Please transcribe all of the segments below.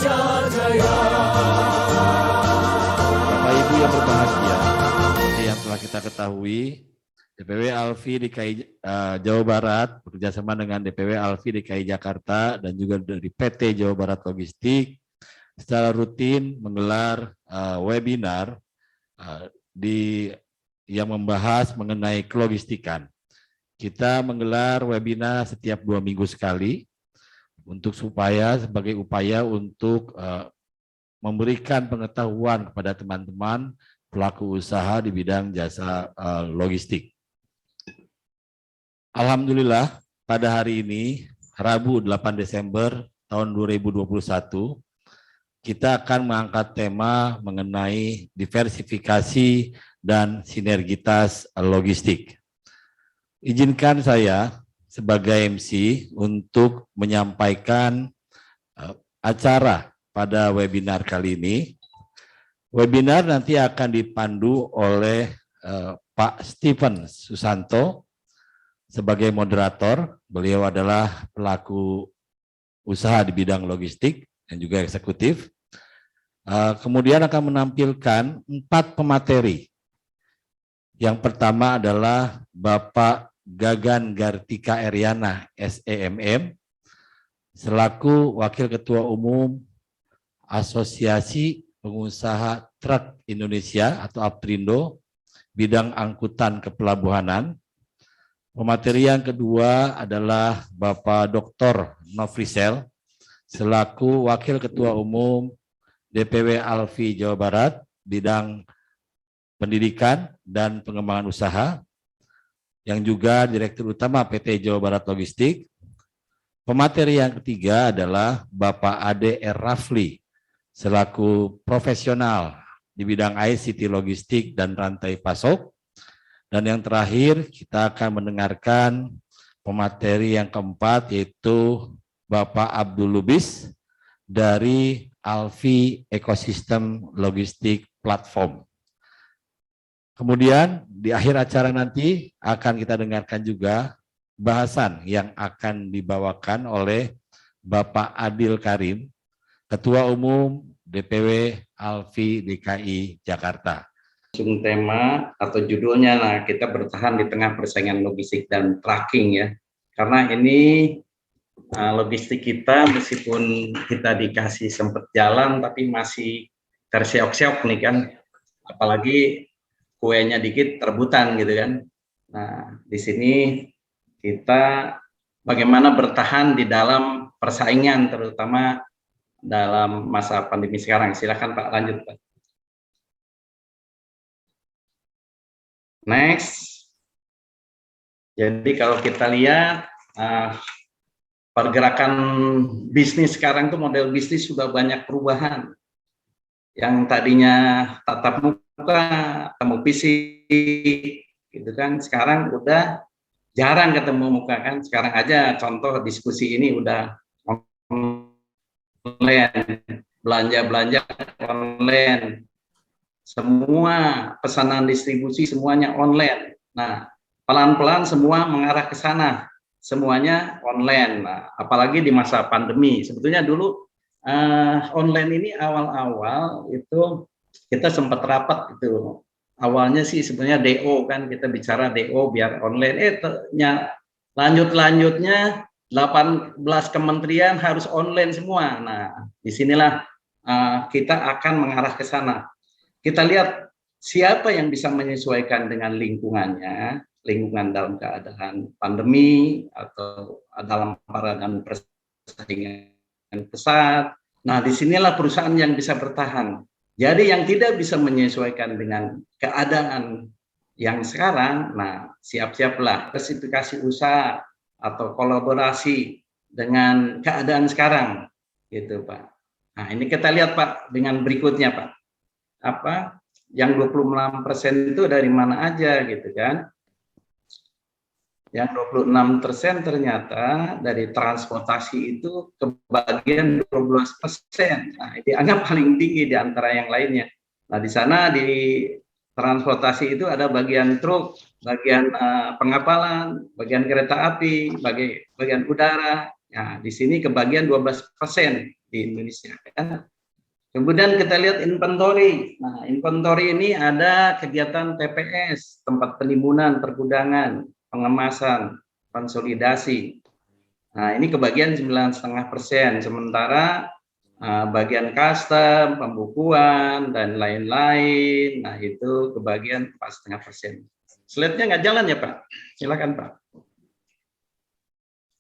Bapak Ibu yang berbahagia, seperti yang telah kita ketahui, DPW Alfi DKI Jawa Barat bekerjasama dengan DPW Alfi DKI Jakarta dan juga dari PT Jawa Barat Logistik secara rutin menggelar webinar yang membahas mengenai kelogistikan. Kita menggelar webinar setiap 2 minggu sekali sebagai upaya untuk memberikan pengetahuan kepada teman-teman pelaku usaha di bidang jasa logistik. Alhamdulillah pada hari ini, Rabu 8 Desember tahun 2021, kita akan mengangkat tema mengenai diversifikasi dan sinergitas logistik. Izinkan saya sebagai MC untuk menyampaikan acara pada webinar kali ini. Webinar nanti akan dipandu oleh Pak Stephen Susanto sebagai moderator. Beliau adalah pelaku usaha di bidang logistik dan juga eksekutif. Kemudian akan menampilkan 4 pemateri. Yang pertama adalah Bapak Gagan Gartika Eriana, SEMM, selaku Wakil Ketua Umum Asosiasi Pengusaha Truk Indonesia atau APTRINDO, bidang angkutan kepelabuhanan. Pemateri yang kedua adalah Bapak Dr. Nofrisel, selaku Wakil Ketua Umum DPW Alfi Jawa Barat, bidang pendidikan dan pengembangan usaha, yang juga Direktur Utama PT Jawa Barat Logistik. Pemateri yang ketiga adalah Bapak Ade R. Rafli, selaku profesional di bidang ICT logistik dan rantai pasok. Dan yang terakhir kita akan mendengarkan pemateri yang keempat, yaitu Bapak Abdul Lubis dari Alfi Ekosistem Logistik Platform. Kemudian di akhir acara nanti akan kita dengarkan juga bahasan yang akan dibawakan oleh Bapak Adil Karim, Ketua Umum DPW Alfi DKI Jakarta. Tema atau judulnya, nah, kita bertahan di tengah persaingan logistik dan tracking ya. Karena ini logistik kita meskipun kita dikasih sempat jalan tapi masih terseok-seok nih kan. Apalagi kuenya dikit rebutan gitu kan. Nah, di sini kita bagaimana bertahan di dalam persaingan terutama dalam masa pandemi sekarang. Silakan Pak, lanjut Pak. Next. Jadi kalau kita lihat pergerakan bisnis sekarang tuh model bisnis sudah banyak perubahan. Yang tadinya tatap muka, ketemu fisik, gitu kan. Sekarang udah jarang ketemu muka kan. Sekarang aja contoh diskusi ini udah online, belanja online, semua pesanan distribusi semuanya online. Nah, pelan-pelan semua mengarah ke sana, semuanya online. Nah, apalagi di masa pandemi. Sebetulnya dulu online ini awal-awal itu kita sempat rapat itu. Awalnya sih sebenarnya DO kan, kita bicara DO biar online. Lanjutnya 18 kementerian harus online semua. Nah, disinilah kita akan mengarah ke sana. Kita lihat siapa yang bisa menyesuaikan dengan lingkungannya, lingkungan dalam keadaan pandemi atau dalam keadaan persaingan pesat. Nah, disinilah perusahaan yang bisa bertahan. Jadi yang tidak bisa menyesuaikan dengan keadaan yang sekarang, nah siap-siaplah diversifikasi usaha atau kolaborasi dengan keadaan sekarang, gitu Pak. Nah, ini kita lihat Pak dengan berikutnya Pak. Yang 26% itu dari mana aja gitu kan? Yang 26% ternyata dari transportasi itu kebagian 12%. Nah, itu anggap paling tinggi di antara yang lainnya. Nah, di sana di transportasi itu ada bagian truk, bagian pengapalan, bagian kereta api, bagian udara, Ya, di sini kebagian 12% di Indonesia. Ya. Kemudian kita lihat inventory. Nah, inventory ini ada kegiatan TPS, tempat penimbunan, pergudangan, pengemasan, konsolidasi. Nah, ini kebagian 9,5%. Sementara bagian custom, pembukuan, dan lain-lain, nah itu kebagian 4,5%. Slide-nya nggak jalan ya Pak? Silakan Pak.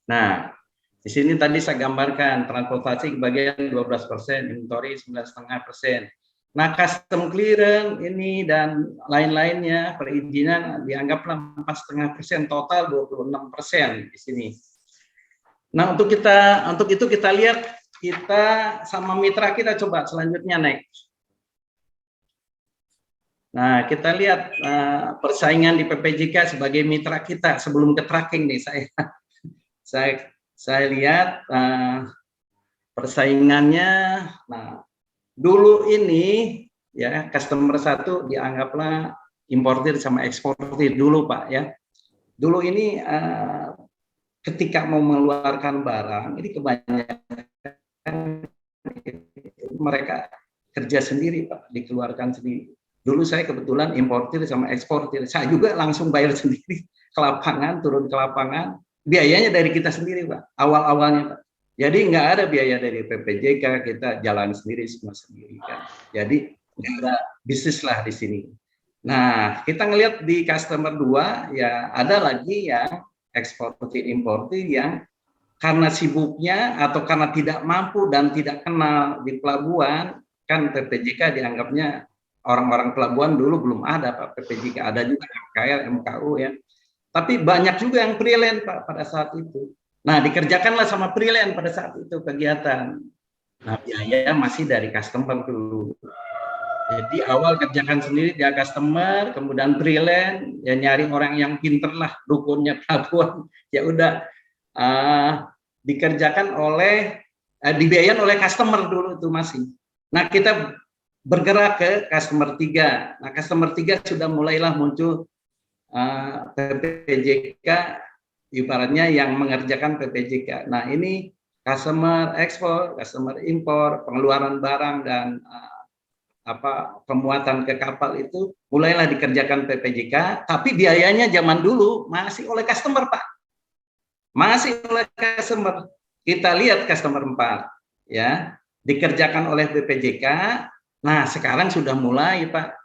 Nah, di sini tadi saya gambarkan transportasi kebagian 12%, inventory 9,5%. Nah, custom clearance ini dan lain-lainnya perizinan dianggaplah 4,5%, total 26% di sini. Nah, untuk itu kita lihat kita sama mitra kita coba selanjutnya next. Nah, kita lihat persaingan di PPJK sebagai mitra kita sebelum ke tracking nih saya lihat persaingannya. Nah, dulu ini ya customer satu dianggaplah importir sama eksportir dulu Pak ya. Dulu ini ketika mau mengeluarkan barang ini kebanyakan mereka kerja sendiri Pak, dikeluarkan sendiri. Dulu saya kebetulan importir sama eksportir, saya juga langsung bayar sendiri ke lapangan, turun ke lapangan, biayanya dari kita sendiri Pak, awal-awalnya Pak. Jadi nggak ada biaya dari PPJK, kita jalan sendiri semua sendiri kan. Jadi nggak ada bisnis lah di sini. Nah, kita ngelihat di customer 2 ya ada lagi yang eksportir importir yang karena sibuknya atau karena tidak mampu dan tidak kenal di pelabuhan, kan PPJK dianggapnya orang-orang pelabuhan dulu belum ada Pak PPJK, ada juga MKL, MKU ya. Tapi banyak juga yang freelance Pak pada saat itu. Nah, dikerjakanlah sama freelance pada saat itu kegiatan. Nah, biaya masih dari customer dulu. Jadi awal kerjakan sendiri dia customer, kemudian freelance, ya nyari orang yang pinter lah, dukunnya pelabuhan. Ya udah dikerjakan oleh dibiayain oleh customer dulu itu masih. Nah, kita bergerak ke customer 3. Nah, customer 3 sudah mulailah muncul PPJK ibaratnya yang mengerjakan PPJK. Nah, ini customer ekspor, customer impor, pengeluaran barang dan pemuatan ke kapal itu mulailah dikerjakan PPJK, tapi biayanya zaman dulu masih oleh customer Pak. Masih oleh customer. Kita lihat customer 4 ya, dikerjakan oleh PPJK. Nah, sekarang sudah mulai Pak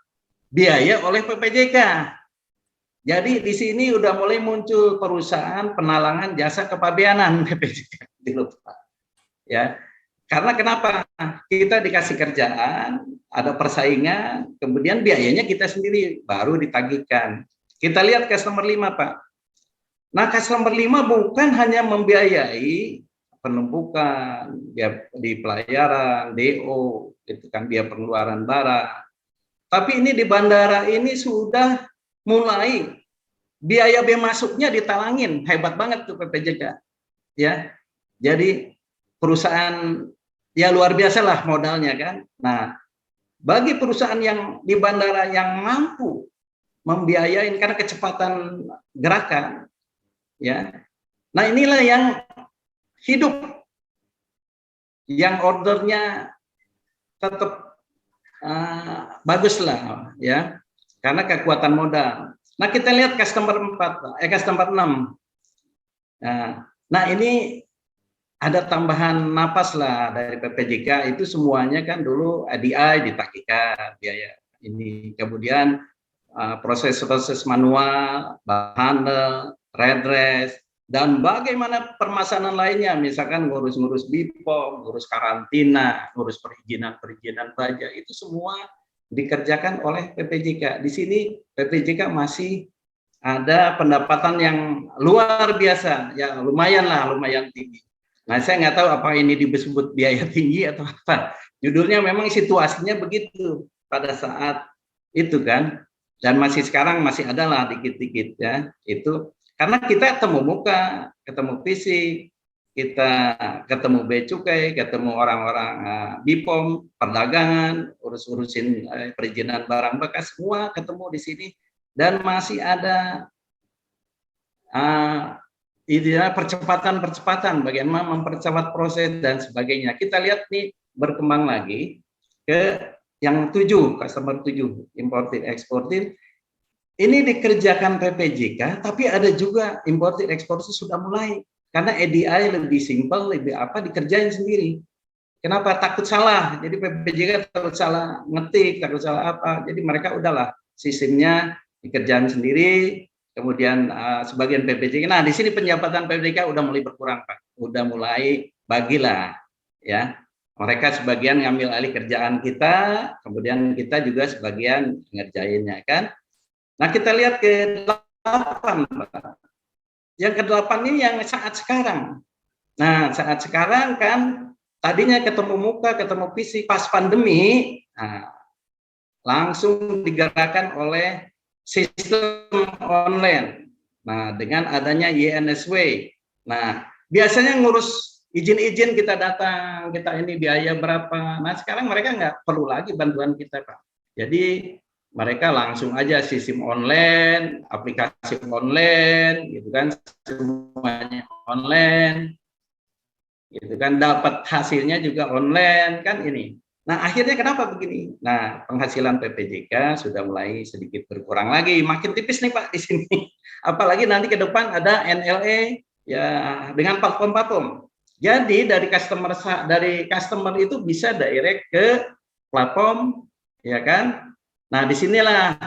biaya oleh PPJK. Jadi di sini udah mulai muncul perusahaan penalangan jasa kepabeanan PPJK dulu Pak. Ya. Karena kenapa? Kita dikasih kerjaan, ada persaingan, kemudian biayanya kita sendiri baru ditagihkan. Kita lihat customer 5 Pak. Nah, customer 5 bukan hanya membiayai penumpukan, dia di pelayaran, DO, itu kan dia pengeluaran barang. Tapi ini di bandara ini sudah mulai biaya bea masuknya ditalangin, hebat banget tuh PPJK. Ya. Jadi perusahaan ya luar biasa lah modalnya kan. Nah, bagi perusahaan yang di bandara yang mampu membiayain karena kecepatan gerakan, ya. Nah, inilah yang hidup, yang ordernya tetap bagus lah, ya, karena kekuatan modal. Nah, kita lihat customer 4, customer 6. Nah, ini ada tambahan napas lah dari PPJK, itu semuanya kan dulu ADI ditagihkan biaya ini, kemudian proses-proses manual, handle, redress, dan bagaimana permasalahan lainnya, misalkan ngurus-ngurus BPOM, ngurus karantina, ngurus perizinan pajak, itu semua dikerjakan oleh PPJK. Di sini PPJK masih ada pendapatan yang luar biasa, ya lumayan tinggi. Nah, saya nggak tahu apa ini disebut biaya tinggi atau apa. Judulnya memang situasinya begitu pada saat itu kan. Dan masih sekarang masih ada lah dikit-dikit ya. Itu karena kita ketemu muka, ketemu fisik, kita ketemu bea cukai, ketemu orang-orang BPOM, perdagangan, urusin perizinan barang bekas, semua ketemu di sini. Dan masih ada ideal percepatan bagaimana mempercepat proses dan sebagainya. Kita lihat nih berkembang lagi ke yang 7, customer 7, imported exported. Ini dikerjakan PPJK, tapi ada juga imported exported sudah mulai. Karena EDI lebih simpel, lebih apa dikerjain sendiri. Kenapa? Takut salah. Jadi PPJK takut salah ngetik, takut salah apa. Jadi mereka udahlah sistemnya dikerjain sendiri. Kemudian sebagian PPJK. Nah, di sini penjabatan PPJK udah mulai berkurang, Pak. Udah mulai bagilah, ya. Mereka sebagian ngambil alih kerjaan kita, kemudian kita juga sebagian ngerjainnya, kan. Nah, kita lihat ke 8, Pak. Yang ke-8 ini yang saat sekarang. Nah, saat sekarang kan tadinya ketemu muka, ketemu fisik, pas pandemi, nah, langsung digerakkan oleh sistem online. Nah, dengan adanya YNSW. Nah, biasanya ngurus izin-izin kita datang, kita ini biaya berapa. Nah, sekarang mereka nggak perlu lagi bantuan kita, Pak. Jadi mereka langsung aja sistem online, aplikasi online, gitu kan, semuanya online, gitu kan, dapat hasilnya juga online, kan ini. Nah, akhirnya kenapa begini? Nah, penghasilan PPJK sudah mulai sedikit berkurang lagi, makin tipis nih Pak di sini. Apalagi nanti ke depan ada NLE ya dengan platform-platform. Jadi dari customer itu bisa direct ke platform, ya kan? Nah, disinilah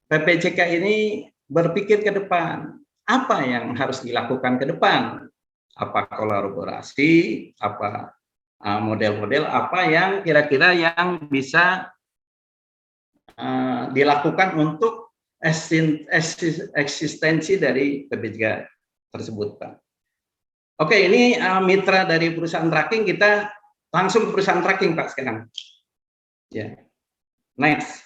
PPJK ini berpikir ke depan. Apa yang harus dilakukan ke depan? Apa kolaborasi? Apa model-model apa yang kira-kira yang bisa dilakukan untuk eksistensi dari PPJK tersebut, Pak. Oke, ini mitra dari perusahaan tracking, kita langsung ke perusahaan tracking, Pak, sekarang. Ya, next.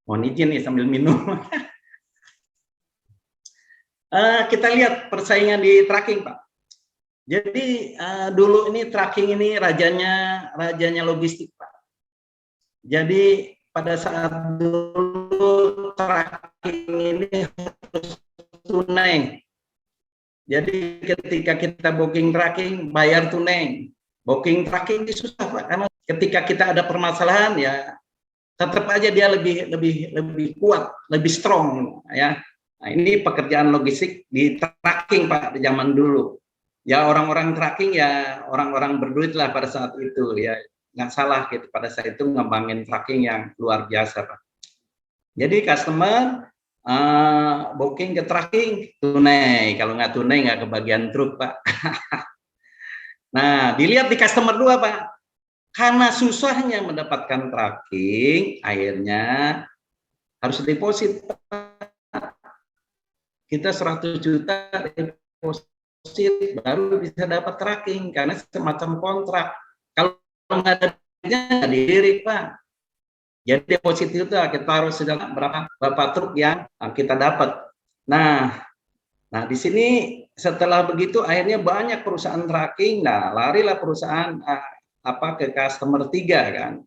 Mohon izin nih sambil minum. Kita lihat persaingan di tracking, Pak. Jadi dulu ini tracking ini rajanya logistik, Pak. Jadi pada saat dulu tracking ini harus tunai. Jadi ketika kita booking tracking bayar tunai. Booking tracking itu susah, Pak. Karena ketika kita ada permasalahan ya tetap aja dia lebih kuat, lebih strong, ya. Nah, ini pekerjaan logistik di tracking, Pak, di zaman dulu. Ya orang-orang tracking ya orang-orang berduit lah pada saat itu, ya nggak salah gitu, pada saat itu ngembangin tracking yang luar biasa, Pak. Jadi customer booking ke tracking tunai, kalau nggak tunai nggak kebagian truk, Pak. Nah, dilihat di customer 2, Pak. Karena susahnya mendapatkan tracking, akhirnya harus deposit. Kita 100 juta deposit baru bisa dapat tracking karena semacam kontrak. Kalau nggak ada nggak dilirik, Pak. Jadi deposit itu kita harus berapa truk yang kita dapat. Nah di sini setelah begitu akhirnya banyak perusahaan tracking. Nah, larilah perusahaan ke customer 3 kan.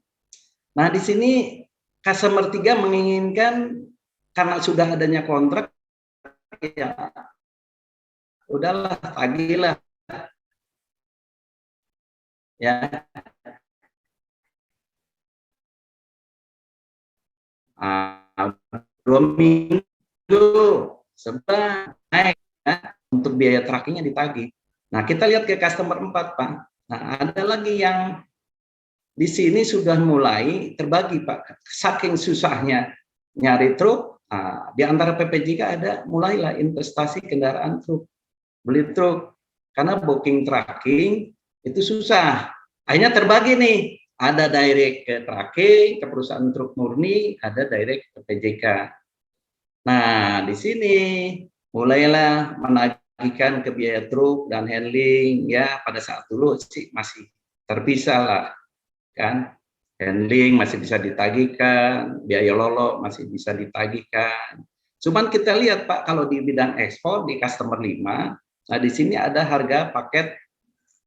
Nah, di sini customer 3 menginginkan karena sudah adanya kontrak ya udahlah tagilah ya 2 minggu sebentar naik ya, untuk biaya trackingnya ditagih. Nah, kita lihat ke customer 4, Pak. Nah, ada lagi yang di sini sudah mulai terbagi, Pak. Saking susahnya nyari truk, di antara PPJK ada mulailah investasi kendaraan truk. Beli truk. Karena booking tracking itu susah. Akhirnya terbagi nih. Ada direct ke tracking, ke perusahaan truk murni, ada direct ke PPJK. Nah, di sini mulailah menagihkan ke biaya truk dan handling. Ya, pada saat dulu sih masih terpisah lah. Kan handling masih bisa ditagihkan, biaya lolo masih bisa ditagihkan. Cuman kita lihat, Pak, kalau di bidang ekspor di customer 5, nah di sini ada harga paket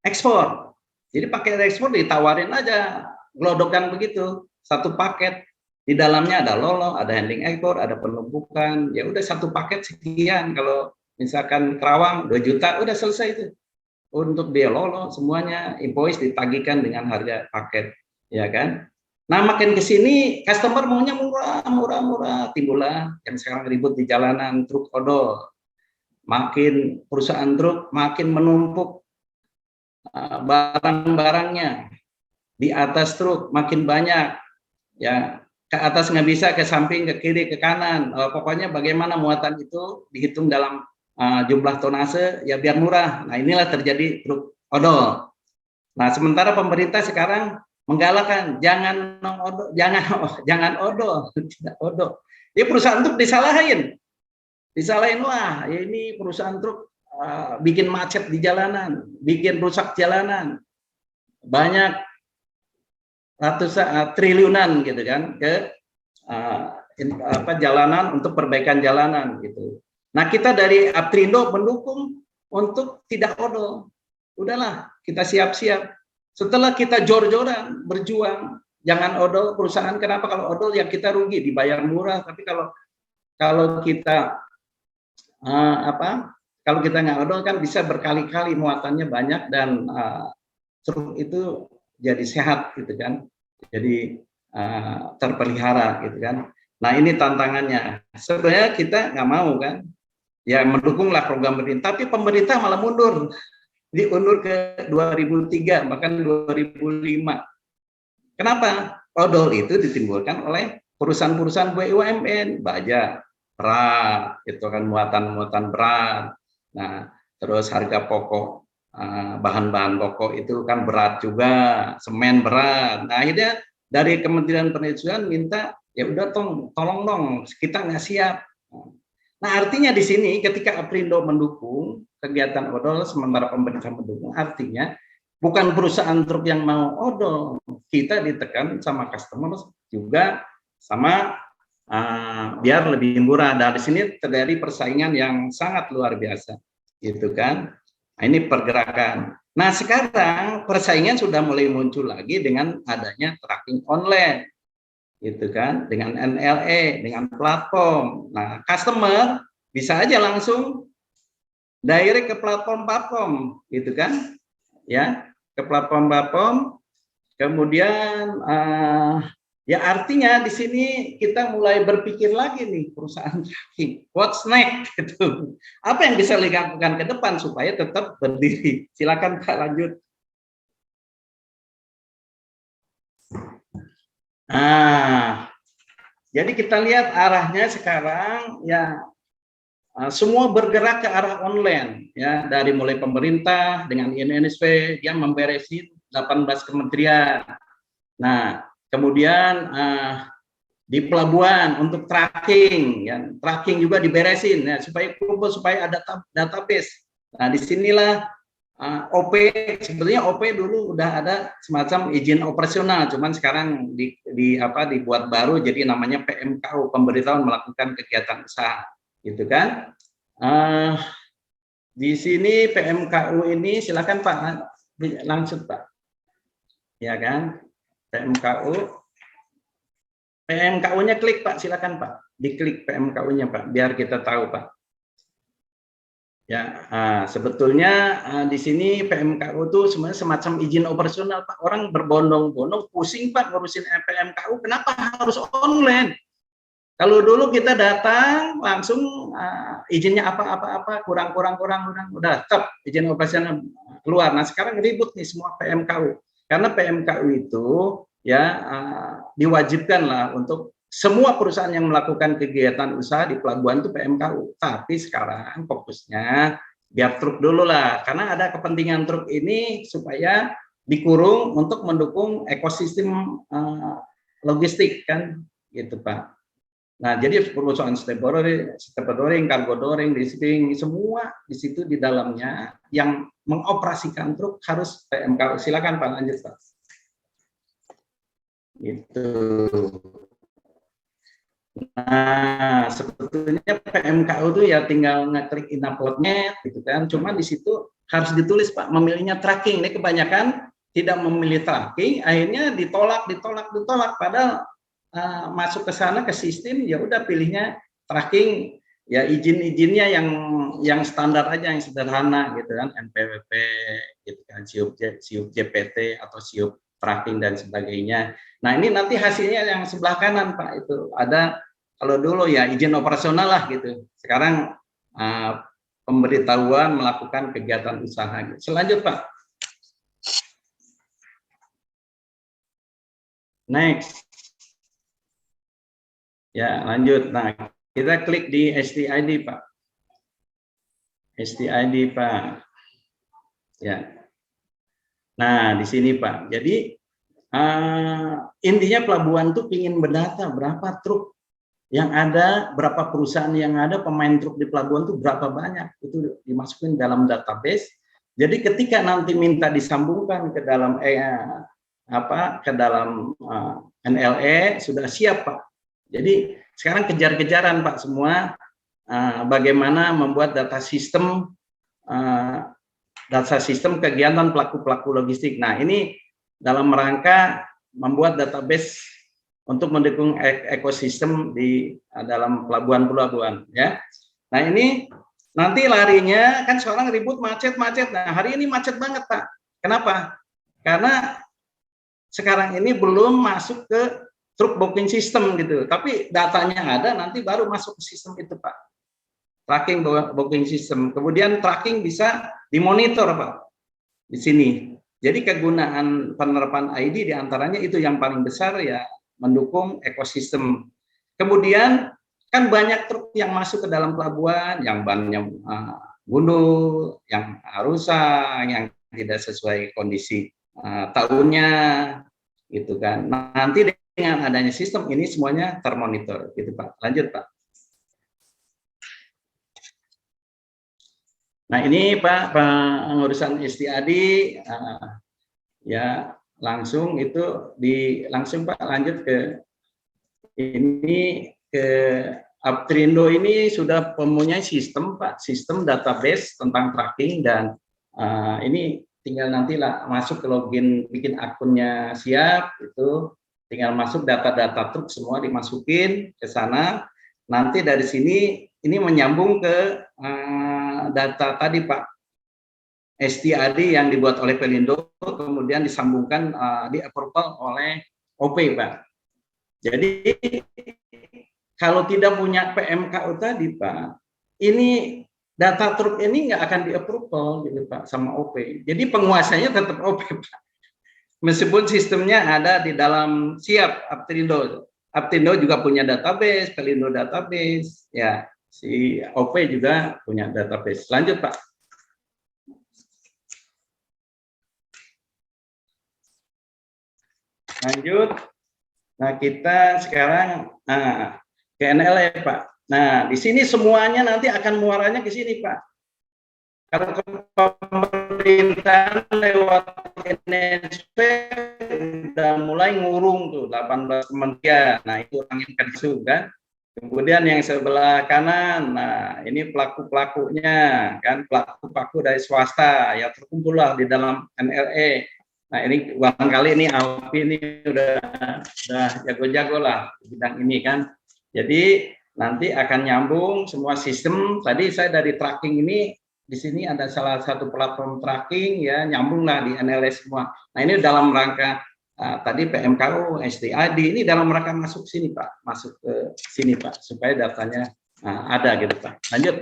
ekspor. Jadi paket ekspor ditawarin aja, gelodokan begitu, satu paket Di dalamnya ada lolo, ada handling ekor, ada penumpukan. Ya udah satu paket sekian. Kalau misalkan Kerawang 2 juta, udah selesai itu. Untuk biaya lolo semuanya invoice ditagihkan dengan harga paket, ya kan? Nah, makin ke sini customer maunya murah, timbullah yang sekarang ribut di jalanan, truk odol. Makin perusahaan truk makin menumpuk barang-barangnya di atas truk, makin banyak, ya, ke atas nggak bisa, ke samping, ke kiri, ke kanan. Pokoknya bagaimana muatan itu dihitung dalam jumlah tonase, ya biar murah. Nah, inilah terjadi truk odol. Nah, sementara pemerintah sekarang menggalakkan jangan odol, jangan odol, tidak odol. Ini perusahaan truk disalahin lah. Ya ini perusahaan truk bikin macet di jalanan, bikin rusak jalanan, banyak ratusan triliunan gitu kan ke jalanan untuk perbaikan jalanan gitu. Nah, kita dari Aprindo mendukung untuk tidak odol. Udahlah, kita siap-siap. Setelah kita jor-joran berjuang, jangan odol perusahaan. Kenapa? Kalau odol yang kita rugi, dibayar murah. Tapi kalau kita kalau kita nggak odol kan bisa berkali-kali muatannya banyak dan truk itu jadi sehat gitu kan. Jadi terpelihara gitu kan. Nah, ini tantangannya. Sebenarnya kita nggak mau kan, ya mendukunglah program pemerintah, tapi pemerintah malah mundur, diundur ke 2003 bahkan 2005. Kenapa? Odol itu ditimbulkan oleh perusahaan-perusahaan BUMN, baja, berat, itu kan muatan-muatan berat. Nah, terus harga pokok, bahan-bahan pokok itu kan berat juga, semen berat. Nah, akhirnya dari Kementerian Perindustrian minta, ya udah tolong dong, kita nggak siap. Nah, artinya di sini ketika Aprindo mendukung kegiatan odol sementara pemerintah mendukung, artinya bukan perusahaan truk yang mau odol, kita ditekan sama customer juga sama biar lebih murah. Dari sini terjadi persaingan yang sangat luar biasa, gitu kan? Nah, ini pergerakan. Nah, sekarang persaingan sudah mulai muncul lagi dengan adanya tracking online, gitu kan, dengan NLE, dengan platform. Nah, customer bisa aja langsung direct ke platform, gitu kan, ya, ke platform. Kemudian ya artinya di sini kita mulai berpikir lagi nih perusahaan tracking, what's next gitu. Apa yang bisa dilakukan ke depan supaya tetap berdiri? Silakan Pak lanjut. Nah, jadi kita lihat arahnya sekarang ya semua bergerak ke arah online ya, dari mulai pemerintah dengan INSP dia memberesin 18 kementerian. Nah, kemudian di pelabuhan untuk tracking ya, tracking juga diberesin ya, supaya kumpul, supaya ada database. Nah, disinilah OP, sebenarnya OP dulu udah ada semacam izin operasional, cuman sekarang dibuat baru jadi namanya PMKU, pemberitahuan melakukan kegiatan usaha, gitu kan. Di sini PMKU ini silakan Pak langsung Pak, ya kan, PMKU-nya klik Pak, silakan Pak, diklik PMKU-nya Pak, biar kita tahu Pak. Ya, sebetulnya di sini PMKU itu sebenarnya semacam izin operasional Pak. Orang berbondong-bondong pusing Pak ngurusin PMKU, kenapa harus online? Kalau dulu kita datang langsung izinnya apa kurang, udah tetap izin operasional keluar. Nah, sekarang ribut nih semua PMKU. Karena PMKU itu ya diwajibkan lah untuk semua perusahaan yang melakukan kegiatan usaha di pelabuhan itu PMKU. Tapi sekarang fokusnya biar truk dulu lah, karena ada kepentingan truk ini supaya dikurung untuk mendukung ekosistem logistik kan, gitu Pak. Nah, jadi perusahaan stevedoring, cargo doring, shipping, semua di situ di dalamnya yang mengoperasikan truk harus PMKU. Silakan Pak lanjut Pak. Gitu. Nah, sebetulnya PMKU itu ya tinggal ngeklik upload-nya gitu kan. Cuma di situ harus ditulis Pak, memilihnya tracking. Ini kebanyakan tidak memilih tracking, akhirnya ditolak. Padahal masuk ke sana ke sistem, ya udah pilihnya tracking, ya izin-izinnya yang standar aja, yang sederhana gitu kan, NPWP gitu kan, SIUP JPT atau SIUP tracking dan sebagainya. Nah, ini nanti hasilnya yang sebelah kanan Pak, itu ada, kalau dulu ya izin operasional lah gitu. Sekarang pemberitahuan melakukan kegiatan usaha. Selanjut Pak. Next. Ya, lanjut. Nah, kita klik di STID Pak. STID Pak. Ya. Nah, di sini Pak. Jadi intinya pelabuhan tuh ingin mendata berapa truk yang ada, berapa perusahaan yang ada, pemain truk di pelabuhan tuh berapa banyak. Itu dimasukin dalam database. Jadi ketika nanti minta disambungkan ke dalam NLE sudah siap Pak. Jadi sekarang kejar-kejaran Pak semua bagaimana membuat data sistem kegiatan pelaku-pelaku logistik. Nah, ini dalam rangka membuat database untuk mendukung ekosistem di dalam pelabuhan-pelabuhan ya. Nah, ini nanti larinya kan seorang ribut macet. Nah, hari ini macet banget Pak. Kenapa? Karena sekarang ini belum masuk ke truk booking system gitu, tapi datanya ada, nanti baru masuk ke sistem itu Pak, tracking booking system. Kemudian tracking bisa dimonitor Pak di sini. Jadi kegunaan penerapan ID diantaranya itu yang paling besar ya, mendukung ekosistem. Kemudian kan banyak truk yang masuk ke dalam pelabuhan, yang bannya gundul, yang rusak, yang tidak sesuai kondisi tahunnya, gitu kan. Nanti dengan adanya sistem ini semuanya termonitor, gitu Pak. Lanjut Pak. Nah ini Pak pengurusan STAD ya langsung itu langsung Pak lanjut ke ini ke Aptrindo ini sudah mempunyai sistem Pak, sistem database tentang tracking dan ini tinggal nanti lah masuk ke login, bikin akunnya siap, itu tinggal masuk data-data truk semua dimasukin ke sana. Nanti dari sini ini menyambung ke data tadi Pak, STAD yang dibuat oleh Pelindo, kemudian disambungkan di approval oleh OP Pak. Jadi kalau tidak punya PMKU tadi Pak, ini data truk ini nggak akan di-approval gitu Pak sama OP. Jadi penguasanya tetap OP Pak. Meskipun sistemnya ada di dalam siap Aptrindo. Aptrindo juga punya database, Pelindo database, ya si OP juga punya database. Lanjut Pak. Lanjut. Nah kita sekarang ke NLE Pak. Nah di sini semuanya nanti akan muaranya ke sini Pak. Kalau ke pemerintahan lewat NSP udah mulai ngurung tuh 18 kementerian. Nah itu orang yang kerja kan. Kemudian yang sebelah kanan, nah ini pelaku-pelakunya kan, pelaku-pelaku dari swasta ya terkumpul lah di dalam NLE. Nah ini barangkali ini Alfi ini udah jago-jago lah di bidang ini kan. Jadi nanti akan nyambung semua sistem. Tadi saya dari tracking ini di sini ada salah satu platform tracking ya, nyambung lah di NLS semua. Nah ini dalam rangka tadi PMKU, STAD ini dalam rangka masuk sini Pak, masuk ke sini Pak supaya datanya ada gitu Pak. Lanjut.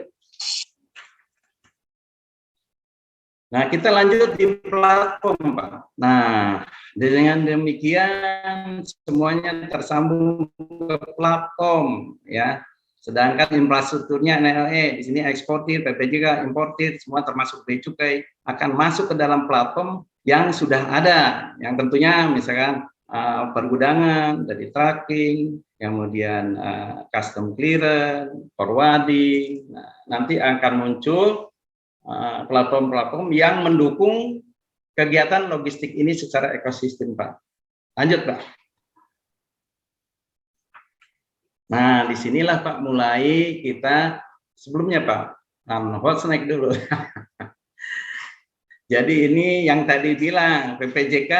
Nah kita lanjut di platform Pak. Nah dengan demikian semuanya tersambung ke platform ya. Sedangkan infrastrukturnya NLE, di sini eksportir, PPJK, importir, semua termasuk bea cukai, akan masuk ke dalam platform yang sudah ada, yang tentunya misalkan pergudangan, dari tracking, kemudian custom clearance, forwarding, nah, nanti akan muncul platform-platform yang mendukung kegiatan logistik ini secara ekosistem Pak. Lanjut Pak. Nah, disinilah Pak mulai kita sebelumnya Pak, hot snack dulu. Jadi ini yang tadi bilang PPJK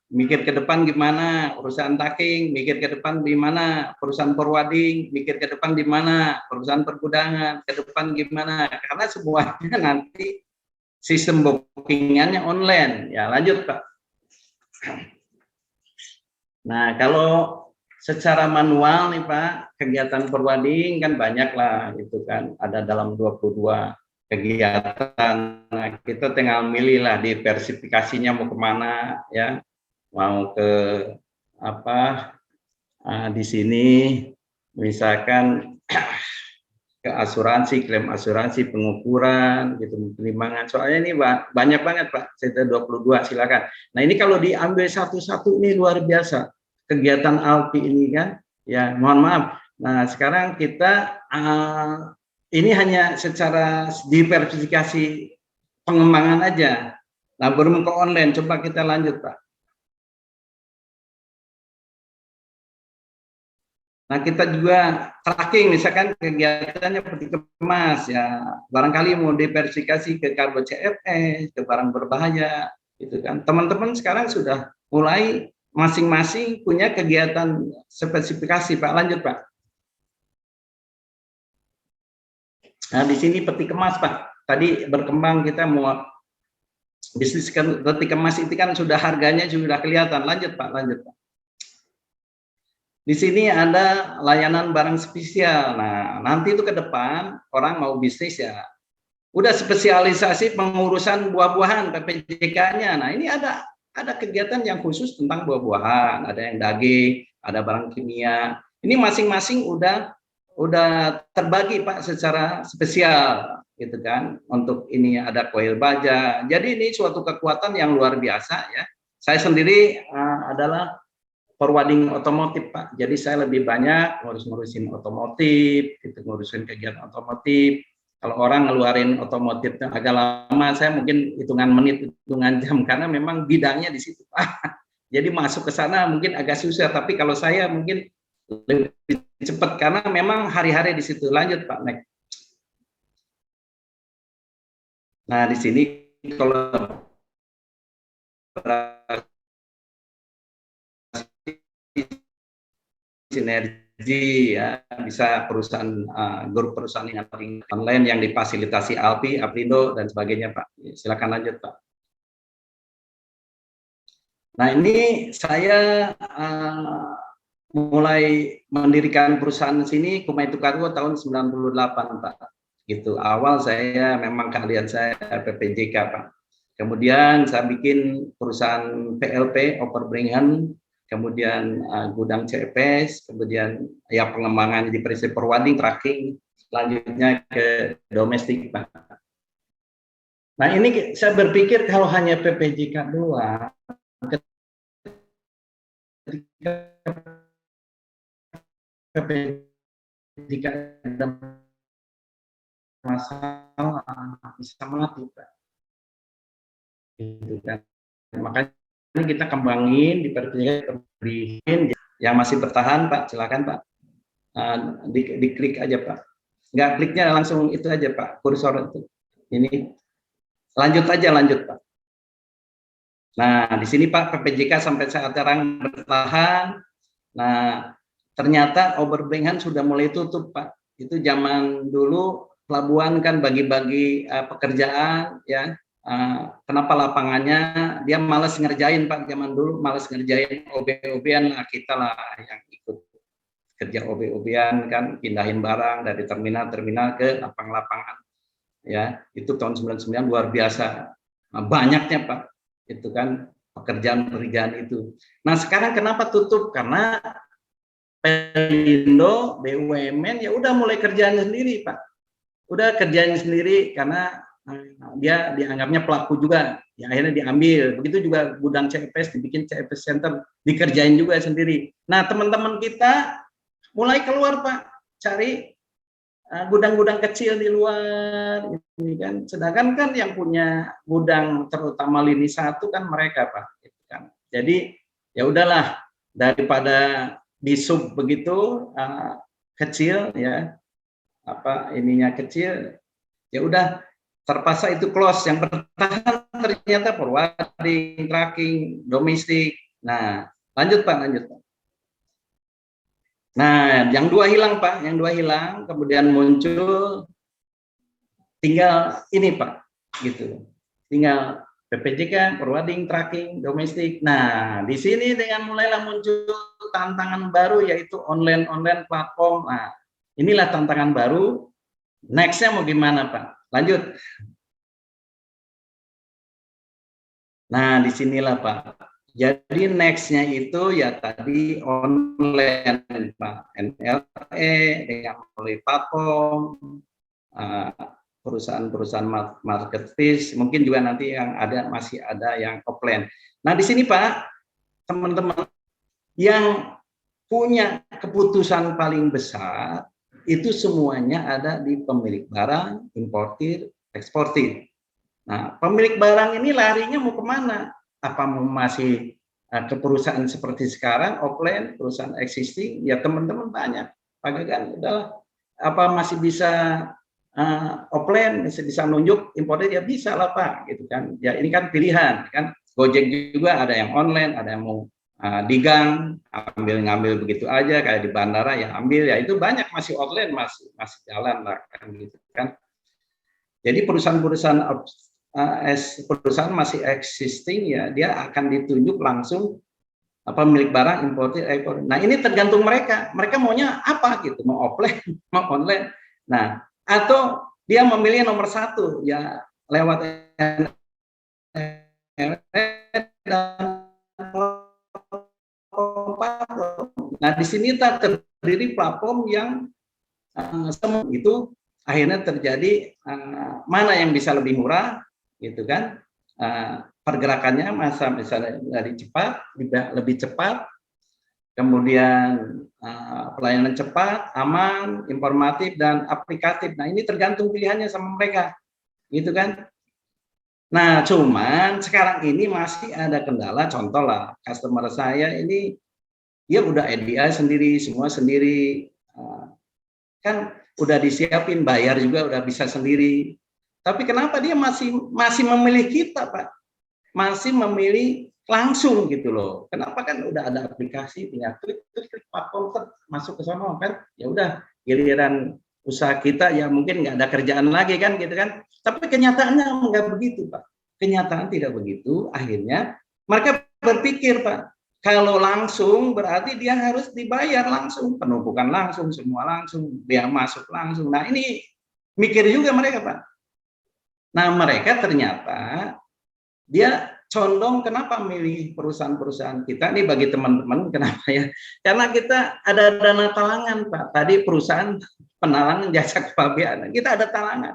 mikir ke depan gimana perusahaan tracking, mikir ke depan gimana perusahaan forwarding, mikir ke depan gimana perusahaan pergudangan, ke depan gimana, karena semuanya nanti sistem bookingannya online. Ya, lanjut Pak. Nah, kalau secara manual nih Pak, kegiatan forwarding kan banyak lah, itu kan ada dalam 22 kegiatan. Nah, kita tinggal milih lah diversifikasinya mau kemana ya, mau ke apa, di sini misalkan ke asuransi, klaim asuransi, pengukuran, gitu, penimbangan. Soalnya ini banyak banget Pak, saya 22, silakan. Nah ini kalau diambil satu-satu ini luar biasa kegiatan Alpi ini kan, ya mohon maaf. Nah sekarang kita ini hanya secara diversifikasi pengembangan aja. Nah belum ke online, coba kita lanjut Pak. Nah, kita juga tracking, misalkan kegiatannya peti kemas, ya barangkali mau diversifikasi ke kargo CFS, ke barang berbahaya, gitu kan. Teman-teman sekarang sudah mulai masing-masing punya kegiatan spesifikasi, Pak. Lanjut, Pak. Nah, di sini peti kemas, Pak. Tadi berkembang kita mau bisnis peti kemas itu kan sudah harganya sudah kelihatan. Lanjut, Pak. Lanjut, Pak. Di sini ada layanan barang spesial. Nah, nanti itu ke depan orang mau bisnis ya, udah spesialisasi pengurusan buah-buahan PPJK-nya. Nah, ini ada kegiatan yang khusus tentang buah-buahan, ada yang daging, ada barang kimia. Ini masing-masing udah terbagi Pak secara spesial gitu kan. Untuk ini ada koil baja. Jadi ini suatu kekuatan yang luar biasa ya. Saya sendiri adalah forwarding otomotif Pak, jadi saya lebih banyak ngurusin otomotif, gitu, ngurusin kegiatan otomotif. Kalau orang ngeluarin otomotifnya agak lama, saya mungkin hitungan menit, hitungan jam, karena memang bidangnya di situ Pak. Jadi masuk ke sana mungkin agak susah, tapi kalau saya mungkin lebih cepat karena memang hari-hari di situ. Lanjut Pak, next. Nah di sini kalau sinergi ya, bisa perusahaan grup perusahaan yang online yang difasilitasi Alpi, Aprindo dan sebagainya Pak. Silakan lanjut Pak. Nah ini saya mulai mendirikan perusahaan sini Kumaitu Kargo tahun 98 Pak. Gitu. Awal saya memang keahlian saya PPJK Pak. Kemudian saya bikin perusahaan PLP Overbringan, kemudian gudang CPS, kemudian ya pengembangan di prinsip forwarding, tracking, selanjutnya ke domestik Pak. Nah ini saya berpikir kalau hanya PPJK doang, ketika PPJK ada masalah bisa mati Pak. Gitu kan. Makanya kita kembangin di PPJK yang masih bertahan Pak, silakan Pak. Diklik aja Pak. Nggak kliknya langsung itu aja Pak, kursor itu. Ini lanjut aja, lanjut Pak. Nah, di sini Pak PPJK sampai saat sekarang bertahan. Nah, ternyata Overbringan sudah mulai tutup Pak. Itu zaman dulu pelabuhan kan bagi-bagi pekerjaan ya. Kenapa lapangannya dia malas ngerjain Pak, zaman dulu malas ngerjain OB-OB-an lah, kita lah yang ikut kerja OB-OB-an kan, pindahin barang dari terminal ke lapangan ya. Itu tahun 99 luar biasa. Nah, banyaknya Pak itu kan pekerjaan itu. Nah sekarang kenapa tutup? Karena Pelindo, BUMN ya udah mulai kerjaan sendiri Pak, udah kerjaan sendiri karena dia dianggapnya pelaku juga, ya akhirnya diambil. Begitu juga gudang CPS, dibikin CPS Center, dikerjain juga sendiri. Nah teman-teman kita mulai keluar Pak, cari gudang-gudang kecil di luar, ini kan. Sedangkan kan yang punya gudang terutama lini 1 kan mereka Pak. Gitu kan. Jadi ya udahlah, daripada di sub begitu kecil ya, apa ininya kecil, ya udah terpaksa itu close. Yang bertahan ternyata forwarding, tracking, domestik, Nah, lanjut Pak, lanjut Pak. Nah, yang dua hilang Pak, yang dua hilang, kemudian muncul tinggal ini Pak, gitu. Tinggal PPJK, forwarding, tracking, domestik. Nah, di sini dengan mulailah muncul tantangan baru yaitu online platform. Nah, inilah tantangan baru. Next-nya mau gimana Pak? Lanjut. Nah, disinilah Pak. Jadi next-nya itu ya tadi online Pak, NLE dengan melalui platform, perusahaan-perusahaan marketplace, mungkin juga nanti yang ada masih ada yang offline. Nah di sini Pak, teman-teman yang punya keputusan paling besar itu semuanya ada di pemilik barang, importir, eksportir. Nah, pemilik barang ini larinya mau kemana? Apa mau masih ke perusahaan seperti sekarang, offline, perusahaan existing? Ya teman-teman tanya, Pak Gagan, udahlah, apa masih bisa offline, masih bisa nunjuk importer? Ya bisa lah Pak, gitu kan. Ya ini kan pilihan, kan. Gojek juga ada yang online, ada yang mau di gang, ambil-ngambil begitu aja, kayak di bandara ya ambil, ya itu banyak masih offline, masih jalan lah, kan gitu kan. Jadi perusahaan-perusahaan perusahaan masih existing ya dia akan ditunjuk langsung pemilik barang importir ekspor. Nah ini tergantung mereka maunya apa gitu, mau offline mau online. Nah atau dia memilih nomor satu ya lewat nah di sini terdiri platform yang itu akhirnya terjadi mana yang bisa lebih murah gitu kan, pergerakannya masa misalnya dari cepat lebih cepat, kemudian pelayanan cepat, aman, informatif dan aplikatif. Nah ini tergantung pilihannya sama mereka gitu kan. Nah cuman sekarang ini masih ada kendala, contoh lah customer saya ini dia udah EDI sendiri, semua sendiri, kan udah disiapin, bayar juga udah bisa sendiri. Tapi kenapa dia masih memilih kita, Pak? Masih memilih langsung gitu loh. Kenapa? Kan udah ada aplikasi, tinggal klik platform masuk ke sana kan. Ya udah, giliran usaha kita ya mungkin nggak ada kerjaan lagi kan gitu kan. Tapi kenyataannya nggak begitu, Pak. Kenyataan tidak begitu. Akhirnya mereka berpikir, Pak, kalau langsung berarti dia harus dibayar langsung, penumpukan langsung, semua langsung, dia masuk langsung. Nah ini mikir juga mereka Pak. Nah mereka ternyata dia condong kenapa milih perusahaan-perusahaan kita ini bagi teman-teman kenapa ya? Karena kita ada dana talangan Pak. Tadi perusahaan penalangan jasa kepabeanan kita ada talangan.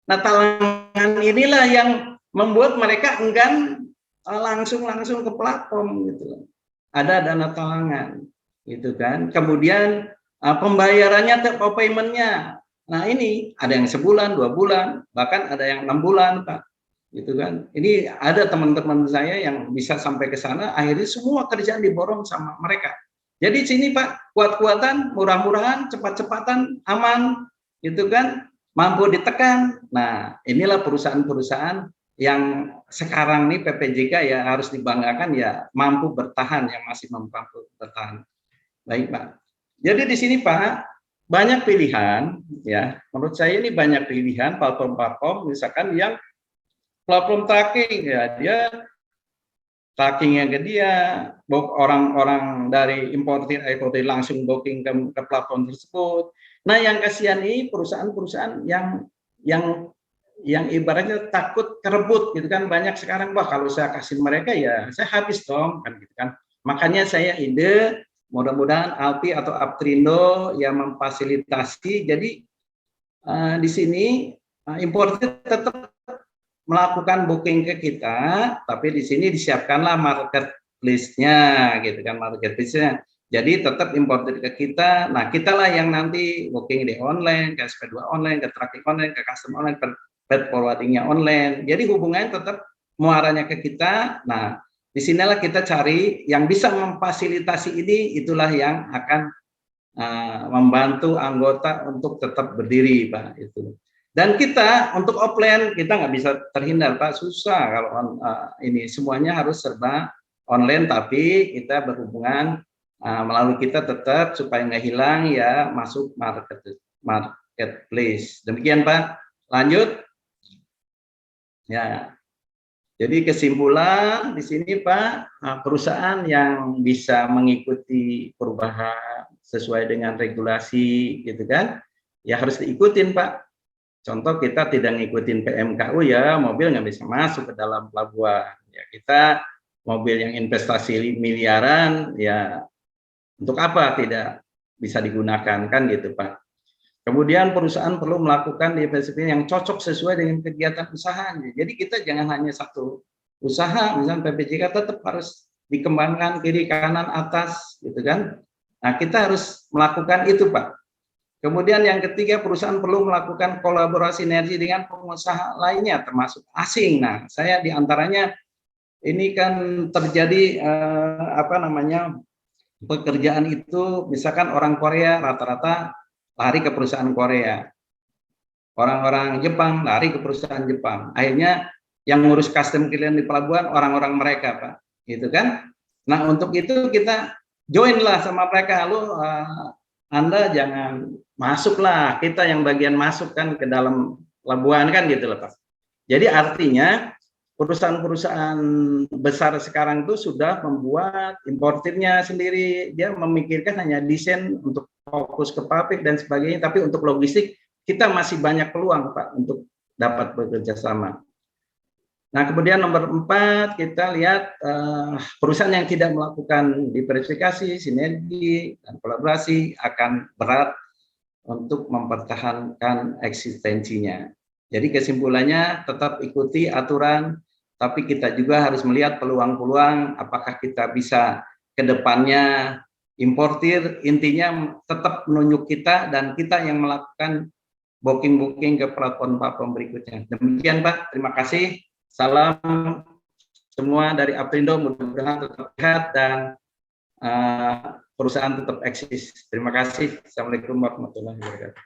Nah talangan inilah yang membuat mereka enggan langsung ke platform gitu. Ada dana talangan gitu kan, kemudian pembayarannya atau paymentnya, nah ini ada yang sebulan 2 bulan bahkan ada yang 6 bulan Pak gitu kan. Ini ada teman-teman saya yang bisa sampai ke sana akhirnya semua kerjaan diborong sama mereka. Jadi sini Pak kuat-kuatan, murah-murahan, cepat-cepatan, aman gitu kan, mampu ditekan. Nah inilah perusahaan-perusahaan yang sekarang nih PPJK ya harus dibanggakan ya mampu bertahan, yang masih mampu bertahan. Baik Pak. Jadi di sini Pak banyak pilihan ya. Menurut saya ini banyak pilihan platform-platform misalkan yang platform tracking ya dia trackingnya ke dia, orang-orang dari importir langsung booking ke platform tersebut. Nah yang kasihan ini perusahaan-perusahaan yang ibaratnya takut kerebut gitu kan, banyak sekarang wah kalau saya kasih mereka ya saya habis dong kan gitu kan. Makanya saya ide mudah-mudahan Alpi atau Aptrindo yang memfasilitasi jadi di sini importer tetap melakukan booking ke kita, tapi di sini disiapkanlah marketplace-nya gitu kan, marketplace-nya. Jadi tetap importer ke kita. Nah, kitalah yang nanti booking di online, ke SP2 online, ke tracking online, ke custom online, freight forwarding-nya online. Jadi hubungannya tetap muaranya ke kita. Nah, disinilah kita cari yang bisa memfasilitasi ini, itulah yang akan membantu anggota untuk tetap berdiri, Pak. Itu. Dan kita untuk offline kita nggak bisa terhindar, Pak. Susah kalau ini semuanya harus serba online, tapi kita berhubungan melalui kita tetap supaya nggak hilang ya masuk marketplace. Demikian Pak. Lanjut. Ya. Jadi kesimpulan di sini Pak, perusahaan yang bisa mengikuti perubahan sesuai dengan regulasi gitu kan, ya harus diikutin Pak. Contoh kita tidak ngikutin PMKU ya mobil nggak bisa masuk ke dalam pelabuhan. Ya kita mobil yang investasi miliaran ya untuk apa tidak bisa digunakan kan gitu Pak. Kemudian perusahaan perlu melakukan diversifikasi yang cocok sesuai dengan kegiatan usahanya. Jadi kita jangan hanya satu usaha, misalnya PPJK tetap harus dikembangkan kiri kanan atas gitu kan. Nah, kita harus melakukan itu, Pak. Kemudian yang ketiga, perusahaan perlu melakukan kolaborasi sinergi dengan pengusaha lainnya termasuk asing. Nah, saya diantaranya ini kan terjadi pekerjaan itu misalkan orang Korea rata-rata lari ke perusahaan Korea, orang-orang Jepang lari ke perusahaan Jepang. Akhirnya yang ngurus custom clearance di pelabuhan orang-orang mereka, Pak, gitu kan? Nah untuk itu kita join lah sama mereka. Lalu Anda jangan masuklah, kita yang bagian masuk kan ke dalam pelabuhan kan gitu loh, Pak. Jadi artinya perusahaan-perusahaan besar sekarang itu sudah membuat importirnya sendiri, dia memikirkan hanya desain untuk fokus ke pabrik dan sebagainya, tapi untuk logistik kita masih banyak peluang Pak untuk dapat bekerja sama. Nah kemudian nomor 4 kita lihat perusahaan yang tidak melakukan diversifikasi, sinergi dan kolaborasi akan berat untuk mempertahankan eksistensinya. Jadi kesimpulannya tetap ikuti aturan, tapi kita juga harus melihat peluang-peluang apakah kita bisa ke depannya importir, intinya tetap menunjuk kita dan kita yang melakukan booking ke platform-platform berikutnya. Demikian Pak, terima kasih. Salam semua dari Aprindo, mudah-mudahan tetap sehat dan perusahaan tetap eksis. Terima kasih. Assalamualaikum warahmatullahi wabarakatuh.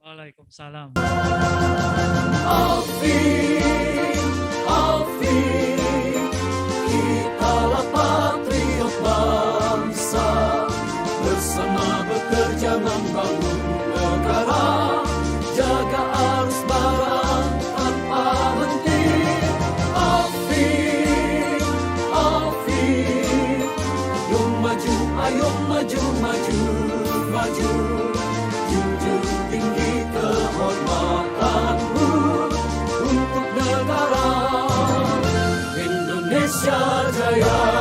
Waalaikumsalam. Kitalah patriot bangsa, bersama bekerja membangun negara, jaga arus barang tanpa henti. Alfie, ayo maju, junjung tinggi kehormatanmu untuk negara Indonesia Jaya.